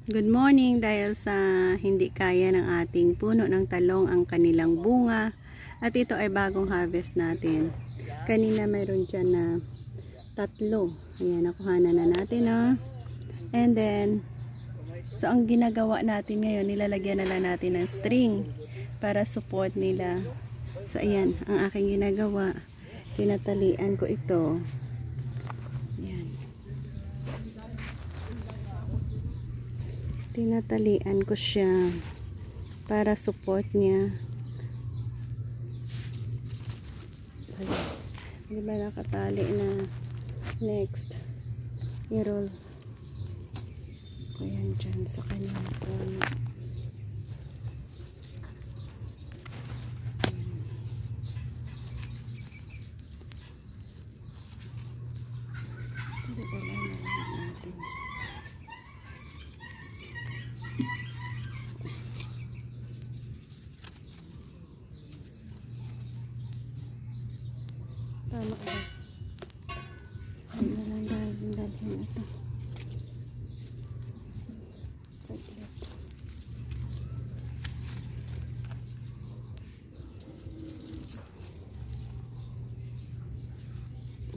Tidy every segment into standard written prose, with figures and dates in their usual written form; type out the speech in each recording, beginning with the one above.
Good morning. Dahil sa hindi kaya ng ating puno ng talong ang kanilang bunga at ito ay bagong harvest natin. Kanina mayroon dyan na 3. Ayan, nakuhanan na natin, oh. And then so ang ginagawa natin ngayon, nilalagyan na lang natin ng string para support nila. So ayan ang aking ginagawa, tinatalian ko ito. Tinatalian ko siya para support niya. Di ba nakatali na? Next, i-roll ko yan dyan sa kanyang puno. Tama ba? Ano na lang dalhin ito. Saglit.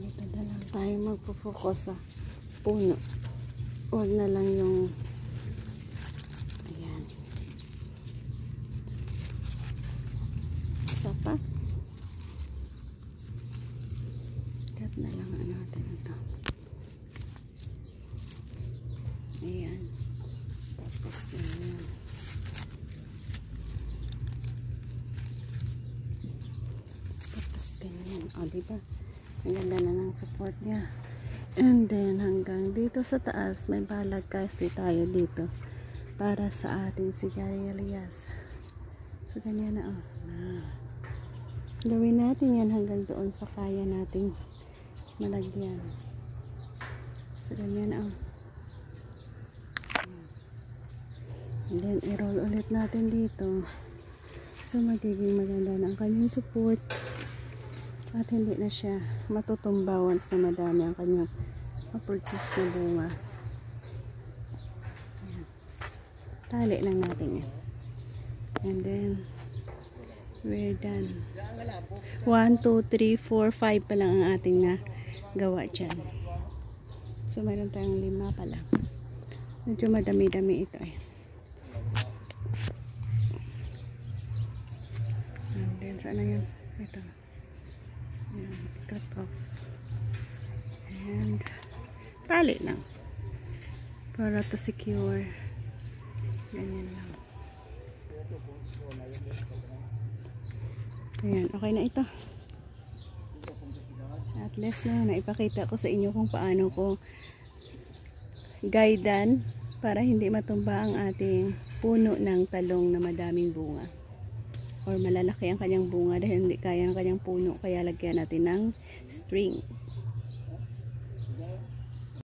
Dito na lang tayo magpo-focus sa puno. Huwag na lang yung ayan. Isa pa. Na lang natin ito. Ayan. Tapos ganyan. Tapos ganyan. O, diba? Ang ganda na ng support niya. And then, hanggang dito sa taas, may balag kasi tayo dito para sa ating sigarilyas. So, ganyan na, o. Gawin natin yan hanggang doon sa kaya nating malagyan. So, ganyan ang. And then, i-roll ulit natin dito. So, magiging maganda na ang kanyang support. At hindi na siya matutumba once na madami ang kanyang ma-produce na bunga. Ayan. Tali lang natin yan. And then, we're done. 1, 2, 3, 4, 5 pa lang ang ating na gawa dyan. So mayroon tayong 5 pa lang. Medyo madami-dami ito eh. And then saan na yun? Ito. Ayan, cut off. And tali lang. Para to secure. Ganyan lang. Ayan, okay na ito. At least na, naipakita ko sa inyo kung paano ko guidean para hindi matumba ang ating puno ng talong na madaming bunga. Or malalaki ang kanyang bunga dahil hindi kaya ng kanyang puno, kaya lagyan natin ng string.